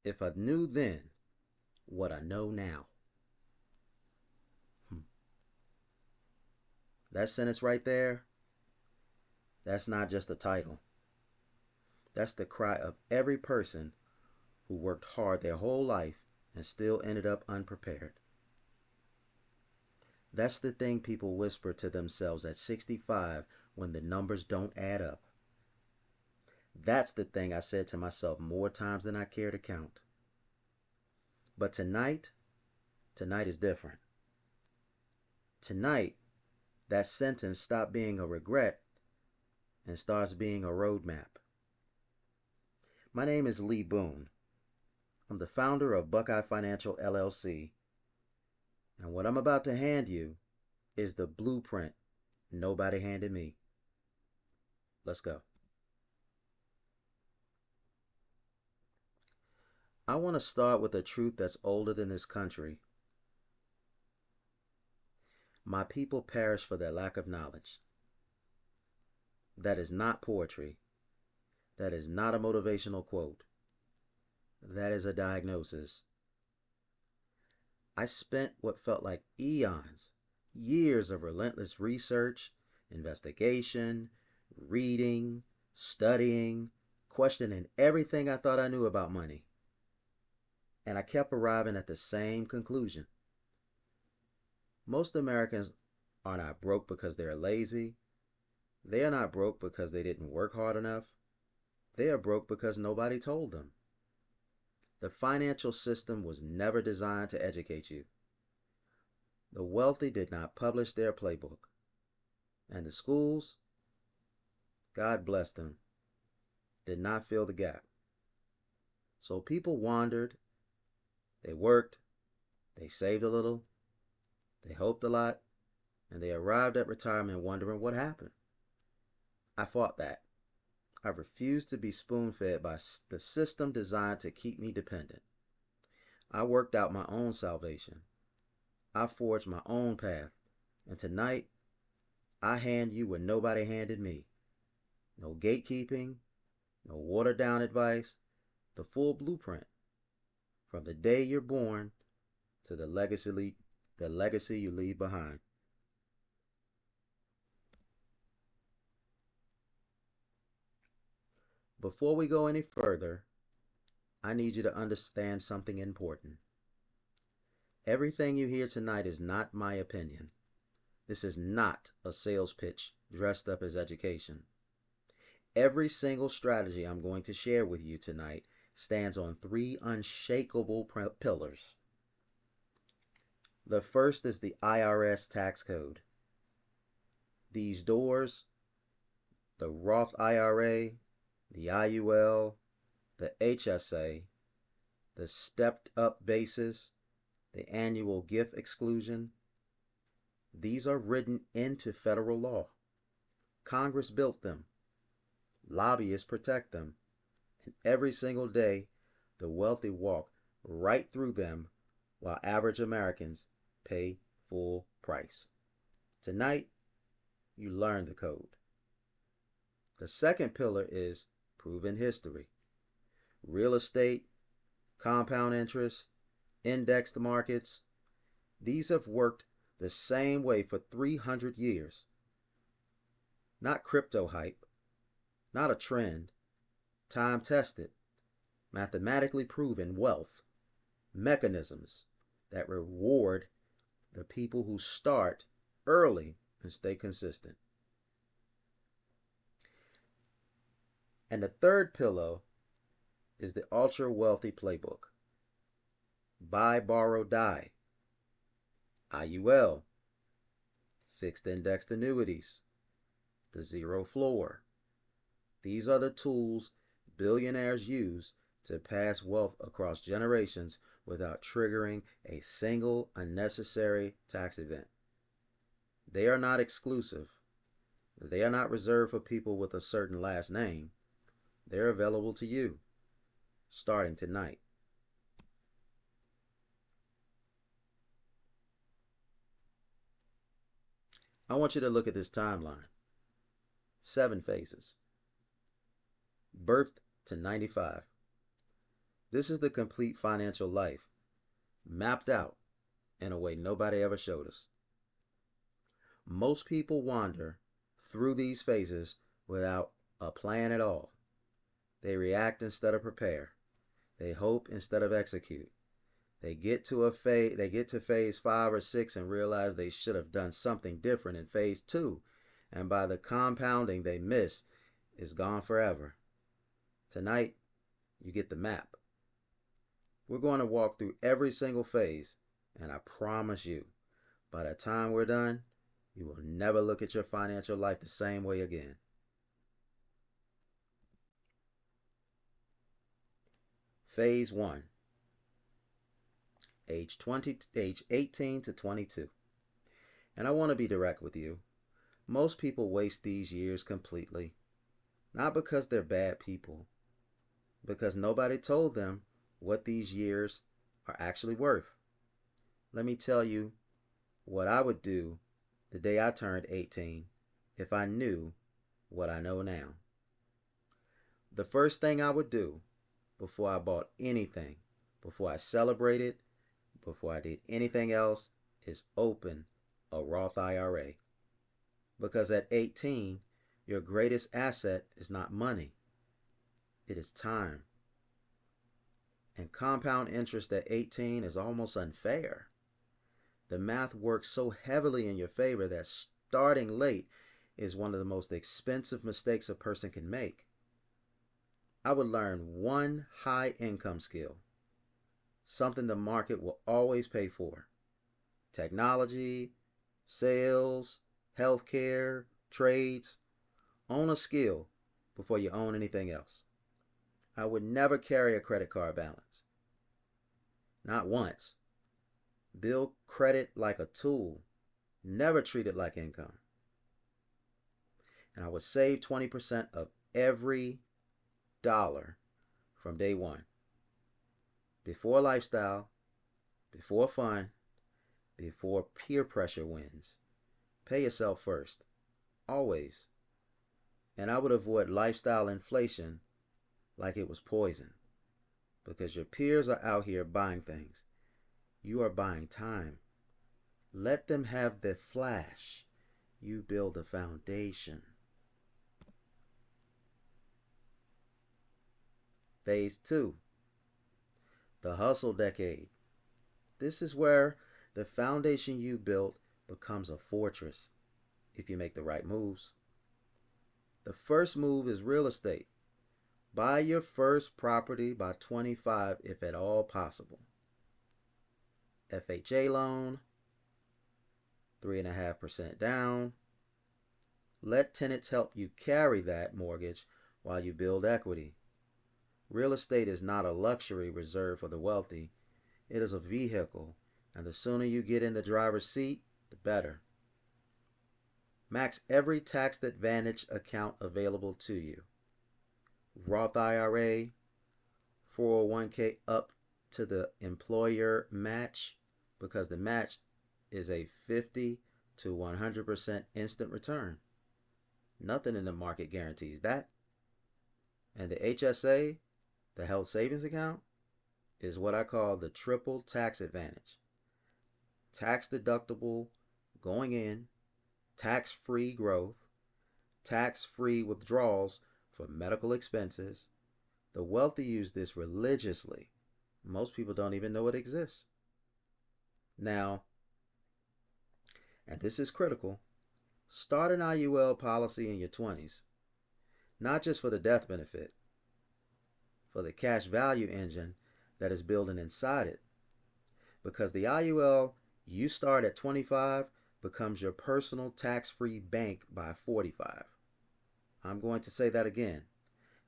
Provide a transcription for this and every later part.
If I knew then what I know now. That sentence right there, that's not just a title. That's the cry of every person who worked hard their whole life and still ended up unprepared. That's the thing people whisper to themselves at 65 when the numbers don't add up. That's the thing I said to myself more times than I care to count. But tonight is different. Tonight, that sentence stopped being a regret and starts being a roadmap. My name is Lee Boone. I'm the founder of Buckeye Financial LLC, and what I'm about to hand you is the blueprint nobody handed me. Let's go. I want to start with a truth that's older than this country. My people perish for their lack of knowledge. That is not poetry. That is not a motivational quote. That is a diagnosis. I spent what felt like eons, years of relentless research, investigation, reading, studying, questioning everything I thought I knew about money. And I kept arriving at the same conclusion. Most Americans are not broke because they're lazy. They are not broke because they didn't work hard enough. They are broke because nobody told them. The financial system was never designed to educate you. The wealthy did not publish their playbook. And the schools, God bless them, did not fill the gap. So people wandered, they worked, they saved a little, they hoped a lot, and they arrived at retirement wondering what happened. I fought that. I refused to be spoon-fed by the system designed to keep me dependent. I worked out my own salvation. I forged my own path. And tonight, I hand you what nobody handed me. No gatekeeping, no watered-down advice, the full blueprint. From the day you're born to the legacy you leave behind. Before we go any further, I need you to understand something important. Everything you hear tonight is not my opinion. This is not a sales pitch dressed up as education. Every single strategy I'm going to share with you tonight stands on three unshakable pillars. The first is the IRS tax code. These doors, the Roth IRA, the IUL, the HSA, the stepped up basis, the annual gift exclusion, these are written into federal law. Congress built them. Lobbyists protect them. And every single day, the wealthy walk right through them while average Americans pay full price. Tonight, you learn the code. The second pillar is proven history. Real estate, compound interest, indexed markets, these have worked the same way for 300 years. Not crypto hype, not a trend, time tested, mathematically proven wealth, mechanisms that reward the people who start early and stay consistent. And the third pillar is the ultra wealthy playbook. Buy, borrow, die. IUL. Fixed indexed annuities. The zero floor. These are the tools billionaires use to pass wealth across generations without triggering a single unnecessary tax event. They are not exclusive. They are not reserved for people with a certain last name. They're available to you, starting tonight. I want you to look at this timeline. 7 phases. Birth to 95. This is the complete financial life, mapped out in a way nobody ever showed us. Most people wander through these phases without a plan at all. They react instead of prepare. They hope instead of execute. They get to phase 5 or 6 and realize they should have done something different in phase 2, and by the compounding they miss is gone forever. Tonight, you get the map. We're going to walk through every single phase, and I promise you, by the time we're done, you will never look at your financial life the same way again. Phase 1. Age 18 to 22. And I want to be direct with you. Most people waste these years completely. Not because they're bad people, because nobody told them what these years are actually worth. Let me tell you what I would do the day I turned 18 if I knew what I know now. The first thing I would do before I bought anything, before I celebrated, before I did anything else, is open a Roth IRA. Because at 18, your greatest asset is not money, it is time. And compound interest at 18 is almost unfair. The math works so heavily in your favor that starting late is one of the most expensive mistakes a person can make. I would learn one high income skill, something the market will always pay for. Technology, sales, healthcare, trades. Own a skill before you own anything else. I would never carry a credit card balance. Not once. Build credit like a tool. Never treat it like income. And I would save 20% of every dollar from day one. Before lifestyle, before fun, before peer pressure wins. Pay yourself first. Always. And I would avoid lifestyle inflation like it was poison. Because your peers are out here buying things. You are buying time. Let them have the flash. You build a foundation. Phase 2. The hustle decade. This is where the foundation you built becomes a fortress if you make the right moves. The first move is real estate. Buy your first property by 25 if at all possible. FHA loan, 3.5% down. Let tenants help you carry that mortgage while you build equity. Real estate is not a luxury reserved for the wealthy. It is a vehicle, and the sooner you get in the driver's seat, the better. Max every tax advantage account available to you. Roth IRA, 401k up to the employer match, because the match is a 50 to 100% instant return. Nothing in the market guarantees that. And the HSA, the health savings account, is what I call the triple tax advantage. Tax deductible going in, tax-free growth, tax-free withdrawals for medical expenses. The wealthy use this religiously. Most people don't even know it exists. Now, and this is critical, start an IUL policy in your 20s. Not just for the death benefit, for the cash value engine that is building inside it. Because the IUL you start at 25 becomes your personal tax-free bank by 45. I'm going to say that again.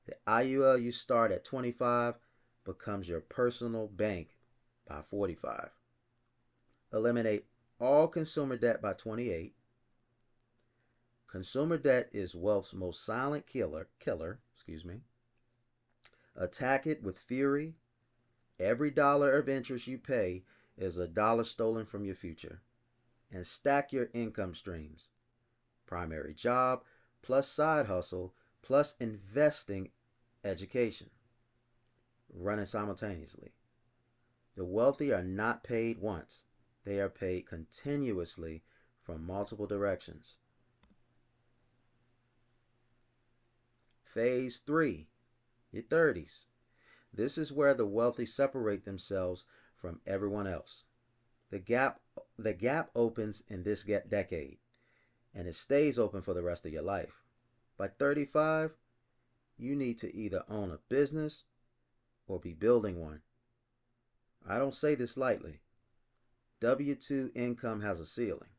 The IUL you start at 25 becomes your personal bank by 45. Eliminate all consumer debt by 28. Consumer debt is wealth's most silent killer. Attack it with fury. Every dollar of interest you pay is a dollar stolen from your future. And stack your income streams. Primary job, plus side hustle, plus investing education. running simultaneously. The wealthy are not paid once, they are paid continuously from multiple directions. Phase 3, your 30s. This is where the wealthy separate themselves from everyone else. The gap opens in this decade, and it stays open for the rest of your life. By 35, you need to either own a business or be building one. I don't say this lightly. W-2 income has a ceiling.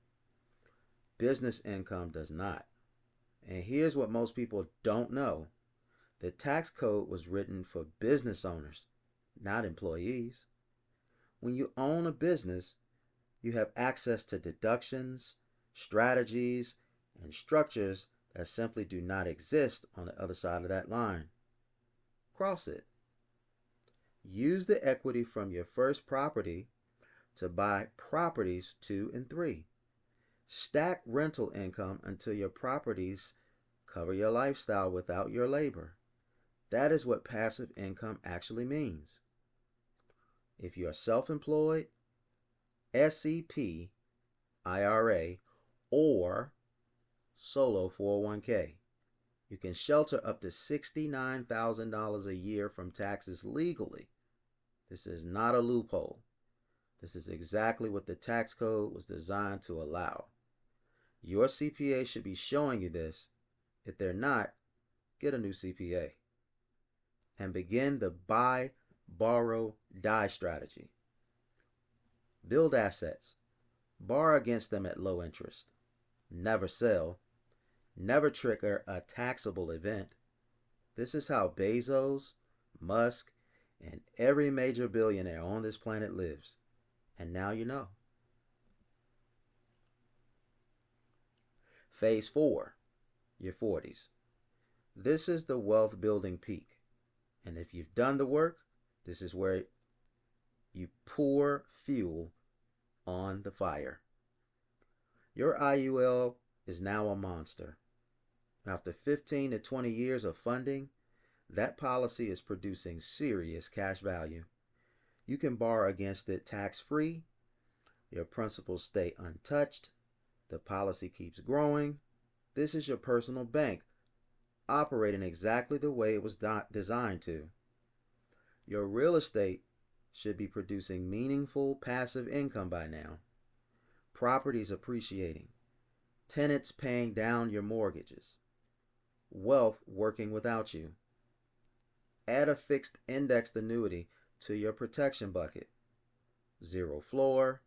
Business income does not. And here's what most people don't know. The tax code was written for business owners, not employees. When you own a business, you have access to deductions, strategies, and structures that simply do not exist on the other side of that line. Cross it. Use the equity from your first property to buy properties 2 and 3. Stack rental income until your properties cover your lifestyle without your labor. That is what passive income actually means. If you are self-employed, SEP, IRA, or solo 401k, you can shelter up to $69,000 a year from taxes legally. This is not a loophole. This is exactly what the tax code was designed to allow. Your CPA should be showing you this. If they're not, get a new CPA. And begin the buy, borrow, die strategy. Build assets. Borrow against them at low interest. Never sell. Never trigger a taxable event. This is how Bezos, Musk, and every major billionaire on this planet lives. And now you know. Phase 4, your 40s. This is the wealth building peak. And if you've done the work, this is where you pour fuel on the fire. Your IUL is now a monster. After 15 to 20 years of funding, that policy is producing serious cash value. You can borrow against it tax-free. Your principals stay untouched. The policy keeps growing. This is your personal bank, operating exactly the way it was designed to. Your real estate should be producing meaningful passive income by now. Properties appreciating. Tenants paying down your mortgages. Wealth working without you. Add a fixed indexed annuity to your protection bucket. Zero floor,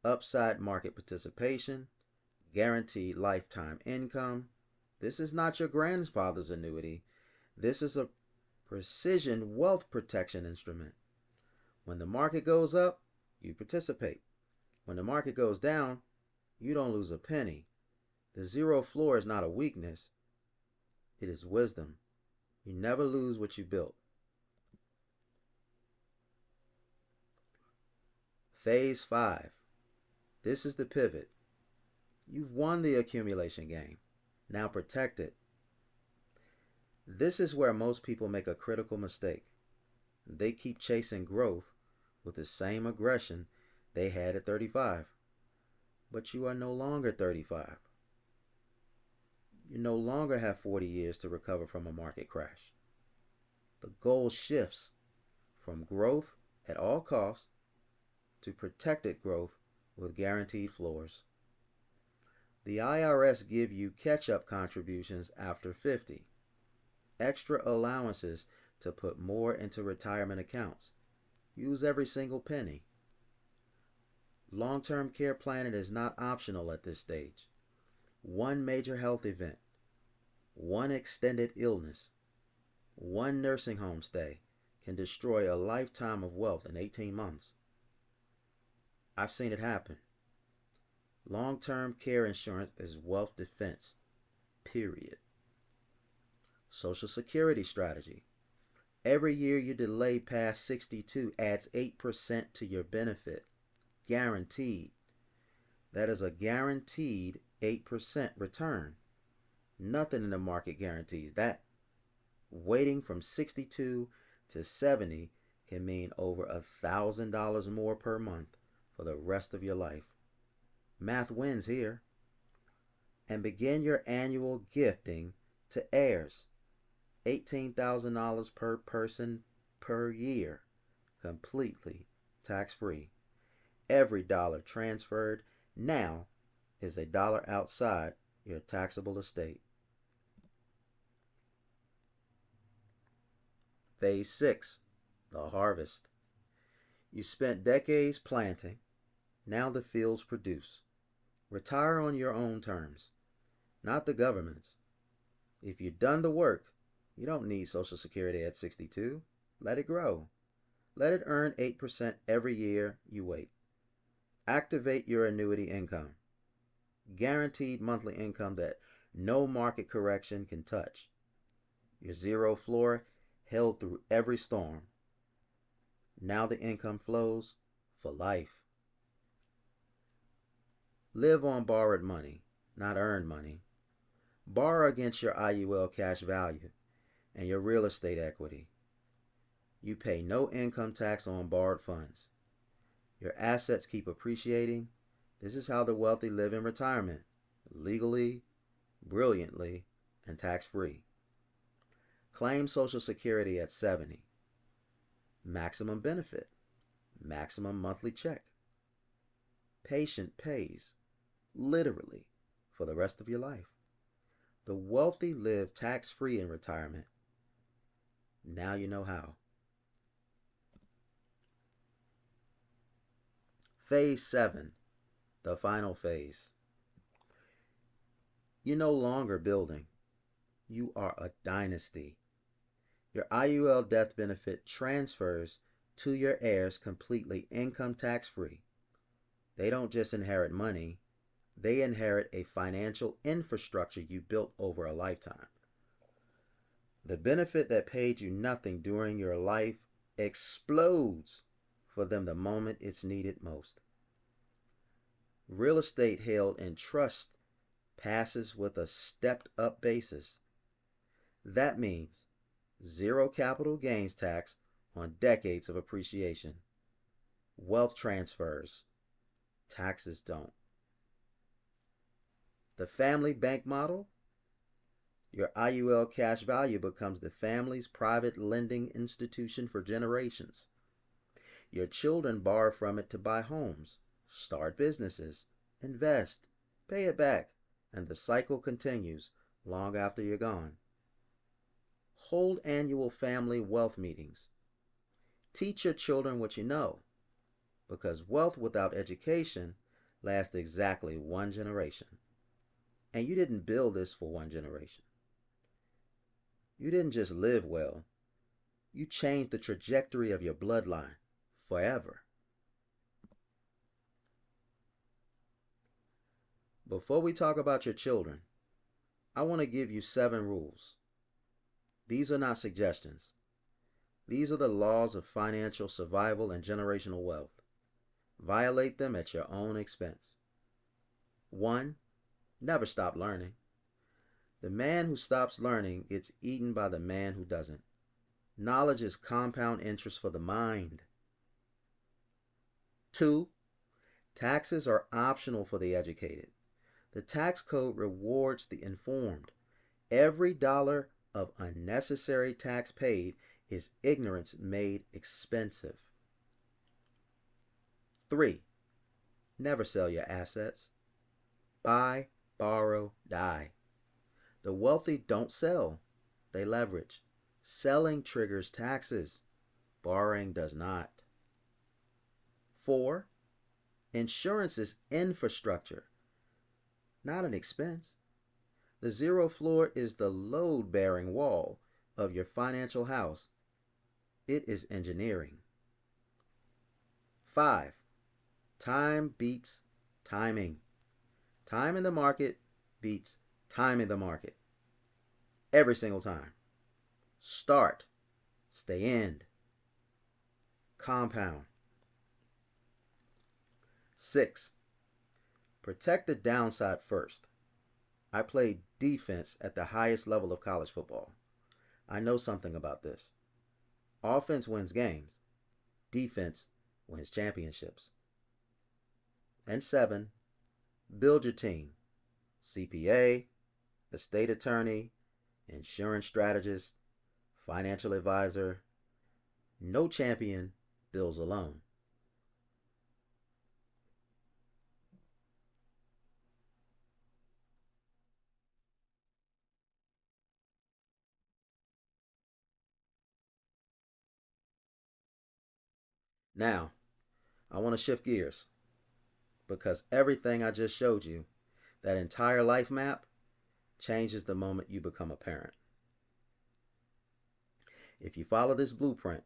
upside market participation, guaranteed lifetime income. This is not your grandfather's annuity. This is a precision wealth protection instrument. When the market goes up, you participate. When the market goes down, you don't lose a penny. The zero floor is not a weakness. It is wisdom. You never lose what you built. Phase 5. This is the pivot. You've won the accumulation game. Now protect it. This is where most people make a critical mistake. They keep chasing growth with the same aggression they had at 35. But you are no longer 35. You no longer have 40 years to recover from a market crash. The goal shifts from growth at all costs to protected growth with guaranteed floors. The IRS give you catch-up contributions after 50. Extra allowances to put more into retirement accounts. Use every single penny. Long-term care planning is not optional at this stage. One major health event, one extended illness, one nursing home stay can destroy a lifetime of wealth in 18 months. I've seen it happen. Long-term care insurance is wealth defense, period. Social Security strategy. Every year you delay past 62 adds 8% to your benefit. Guaranteed. That is a guaranteed 8% return. Nothing in the market guarantees that. Waiting from 62 to 70 can mean over $1,000 more per month for the rest of your life. Math wins here. And begin your annual gifting to heirs. $18,000 per person per year, completely tax-free. Every dollar transferred now is a dollar outside your taxable estate. Phase 6, the harvest. You spent decades planting, now the fields produce. Retire on your own terms, not the government's. If you've done the work, you don't need Social Security at 62. Let it grow. Let it earn 8% every year you wait. Activate your annuity income. Guaranteed monthly income that no market correction can touch. Your zero floor held through every storm. Now the income flows for life. Live on borrowed money, not earned money. Borrow against your IUL cash value and your real estate equity. You pay no income tax on borrowed funds. Your assets keep appreciating. This is how the wealthy live in retirement, legally, brilliantly, and tax-free. Claim Social Security at 70. Maximum benefit, maximum monthly check. Patient pays, literally, for the rest of your life. The wealthy live tax-free in retirement. Now you know how. Phase 7, the final phase. You're no longer building. You are a dynasty. Your IUL death benefit transfers to your heirs completely income tax-free. They don't just inherit money, they inherit a financial infrastructure you built over a lifetime. The benefit that paid you nothing during your life explodes for them the moment it's needed most. Real estate held in trust passes with a stepped-up basis. That means zero capital gains tax on decades of appreciation. Wealth transfers. Taxes don't. The family bank model? Your IUL cash value becomes the family's private lending institution for generations. Your children borrow from it to buy homes, start businesses, invest, pay it back, and the cycle continues long after you're gone. Hold annual family wealth meetings. Teach your children what you know, because wealth without education lasts exactly one generation. And you didn't build this for one generation. You didn't just live well. You changed the trajectory of your bloodline forever. Before we talk about your children, I want to give you 7 rules. These are not suggestions. These are the laws of financial survival and generational wealth. Violate them at your own expense. 1. Never stop learning. The man who stops learning gets eaten by the man who doesn't. Knowledge is compound interest for the mind. 2. Taxes are optional for the educated. The tax code rewards the informed. Every dollar of unnecessary tax paid is ignorance made expensive. 3. Never sell your assets. Buy, borrow, die. The wealthy don't sell, they leverage. Selling triggers taxes. Borrowing does not. 4. Insurance is infrastructure, not an expense. The zero floor is the load-bearing wall of your financial house. It is engineering. 5. Time beats timing. Time in the market beats time in the market. Every single time. Start. Stay in. Compound. 6. Protect the downside first. I played defense at the highest level of college football. I know something about this. Offense wins games. Defense wins championships. And 7, build your team. CPA, estate attorney, insurance strategist, financial advisor. No champion builds alone. Now, I want to shift gears because everything I just showed you, that entire life map, changes the moment you become a parent. If you follow this blueprint,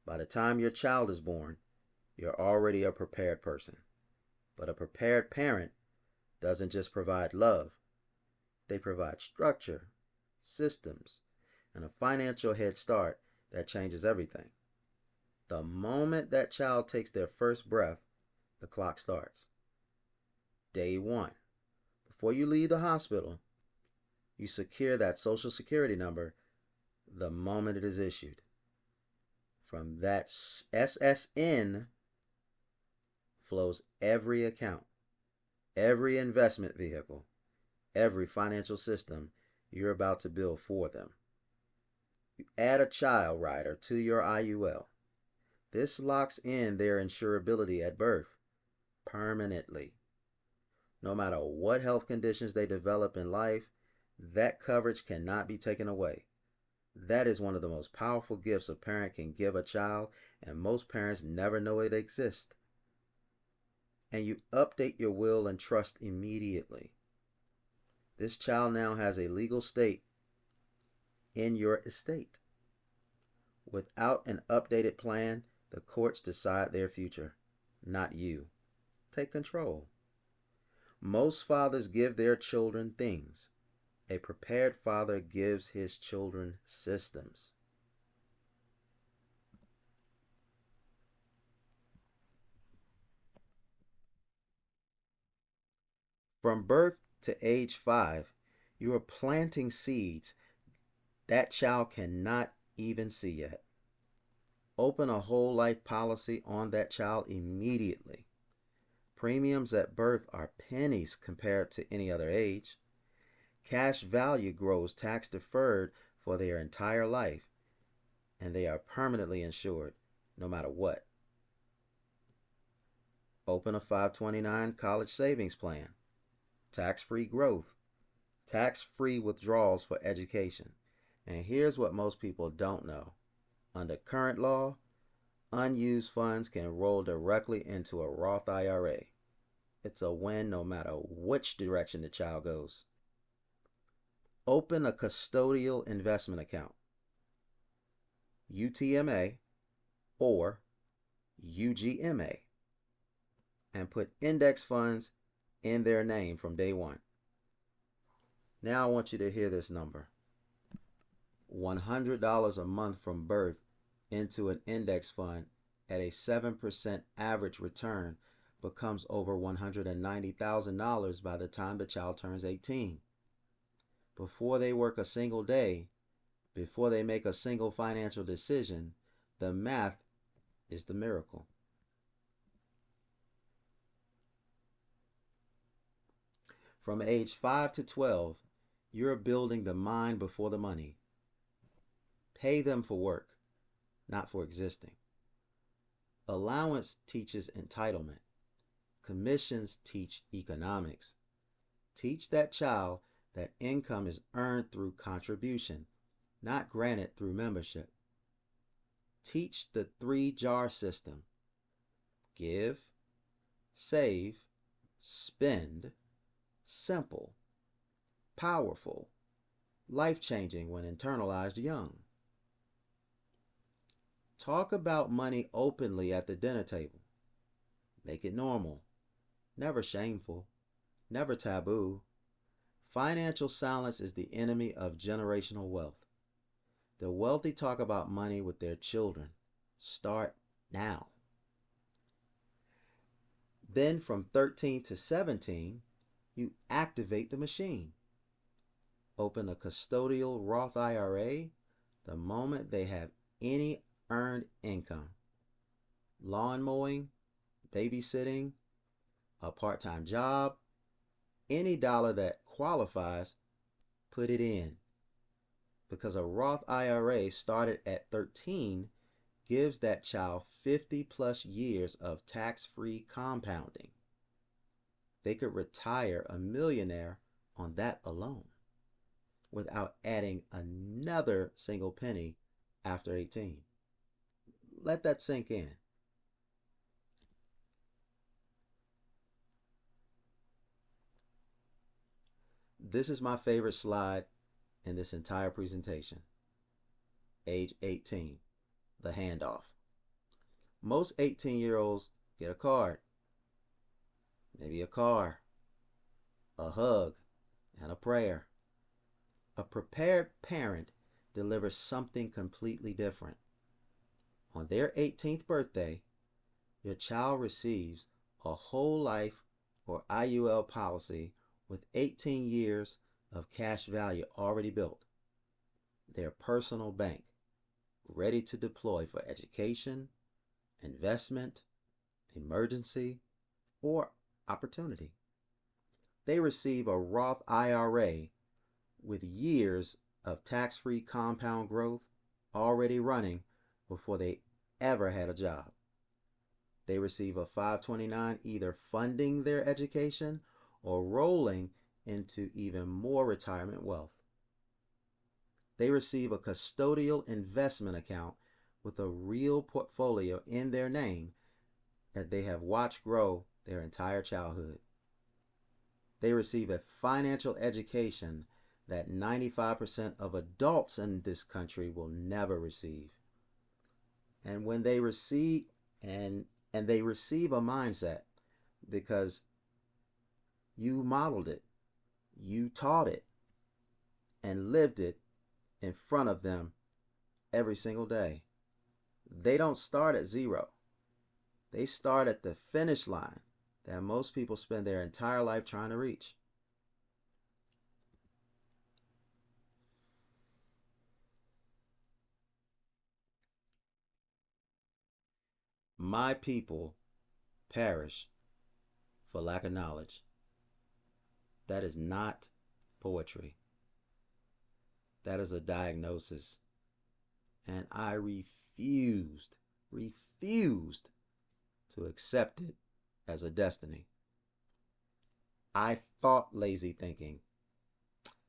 by the time your child is born, you're already a prepared person. But a prepared parent doesn't just provide love, they provide structure, systems, and a financial head start that changes everything. The moment that child takes their first breath, the clock starts. Day 1. Before you leave the hospital, you secure that social security number the moment it is issued. From that SSN flows every account, every investment vehicle, every financial system you're about to build for them. You add a child rider to your IUL. This locks in their insurability at birth permanently. No matter what health conditions they develop in life, that coverage cannot be taken away. That is one of the most powerful gifts a parent can give a child, and most parents never know it exists. And you update your will and trust immediately. This child now has a legal stake in your estate. Without an updated plan, the courts decide their future, not you. Take control. Most fathers give their children things. A prepared father gives his children systems. From birth to age 5, you are planting seeds that child cannot even see yet. Open a whole life policy on that child immediately. Premiums at birth are pennies compared to any other age. Cash value grows tax deferred for their entire life, and they are permanently insured no matter what. Open a 529 college savings plan. Tax-free growth. Tax-free withdrawals for education. And here's what most people don't know. Under current law, unused funds can roll directly into a Roth IRA. It's a win no matter which direction the child goes. Open a custodial investment account, UTMA or UGMA, and put index funds in their name from day 1. Now I want you to hear this number. $100 a month from birth into an index fund at a 7% average return becomes over $190,000 by the time the child turns 18. Before they work a single day, before they make a single financial decision, the math is the miracle. From age 5 to 12, you're building the mind before the money. Pay them for work, not for existing. Allowance teaches entitlement. Commissions teach economics. Teach that child that income is earned through contribution, not granted through membership. Teach the 3-jar system. Give, save, spend. Simple, powerful, life-changing when internalized young. Talk about money openly at the dinner table. Make it normal, never shameful, never taboo. Financial silence is the enemy of generational wealth. The wealthy talk about money with their children. Start now. Then from 13 to 17, you activate the machine. Open a custodial Roth IRA the moment they have any earned income. Lawn mowing, babysitting, a part-time job, any dollar that qualifies, put it in. Because a Roth IRA started at 13 gives that child 50 plus years of tax-free compounding. They could retire a millionaire on that alone without adding another single penny after 18. Let that sink in. This is my favorite slide in this entire presentation. Age 18, the handoff. Most 18-year-olds get a card, maybe a car, a hug, and a prayer. A prepared parent delivers something completely different. On their 18th birthday, your child receives a whole life or IUL policy with 18 years of cash value already built. Their personal bank, ready to deploy for education, investment, emergency, or opportunity. They receive a Roth IRA with years of tax-free compound growth already running before they ever had a job. They receive a 529 either funding their education or rolling into even more retirement wealth. They receive a custodial investment account with a real portfolio in their name that they have watched grow their entire childhood. They receive a financial education that 95% of adults in this country will never receive. And when they receive they receive a mindset because you modeled it, you taught it, and lived it in front of them every single day. They don't start at zero. They start at the finish line that most people spend their entire life trying to reach. My people perish for lack of knowledge. That is not poetry. That is a diagnosis. And I refused to accept it as a destiny. I fought lazy thinking.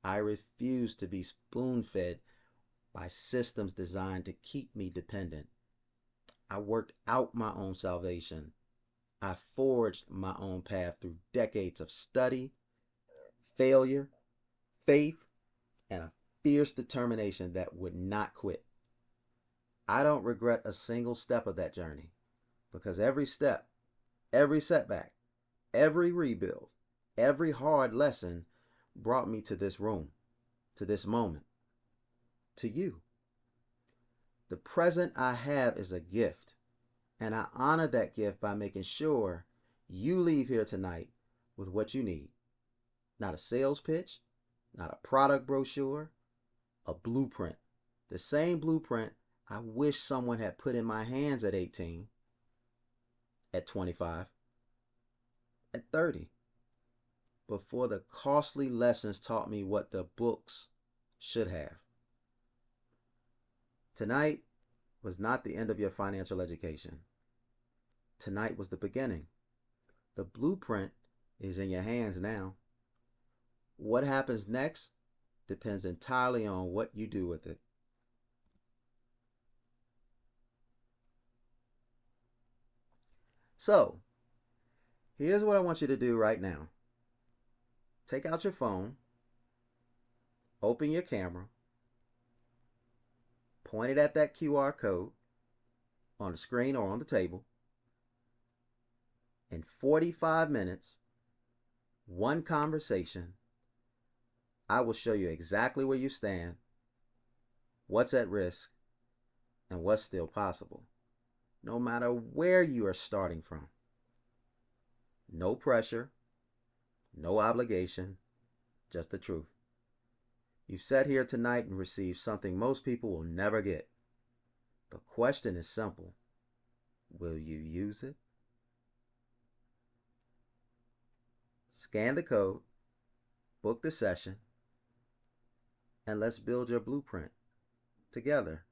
I refused to be spoon-fed by systems designed to keep me dependent. I worked out my own salvation. I forged my own path through decades of study, failure, faith, and a fierce determination that would not quit. I don't regret a single step of that journey because every step, every setback, every rebuild, every hard lesson brought me to this room, to this moment, to you. The present I have is a gift, and I honor that gift by making sure you leave here tonight with what you need. Not a sales pitch, not a product brochure, a blueprint. The same blueprint I wish someone had put in my hands at 18, at 25, at 30, before the costly lessons taught me what the books should have. Tonight was not the end of your financial education. Tonight was the beginning. The blueprint is in your hands now. What happens next depends entirely on what you do with it. So, here's what I want you to do right now. Take out your phone, open your camera, point it at that QR code on the screen or on the table. In 45 minutes, one conversation, I will show you exactly where you stand, what's at risk, and what's still possible, no matter where you are starting from. No pressure, no obligation, just the truth. You've sat here tonight and received something most people will never get. The question is simple. Will you use it? Scan the code, book the session, and let's build your blueprint together.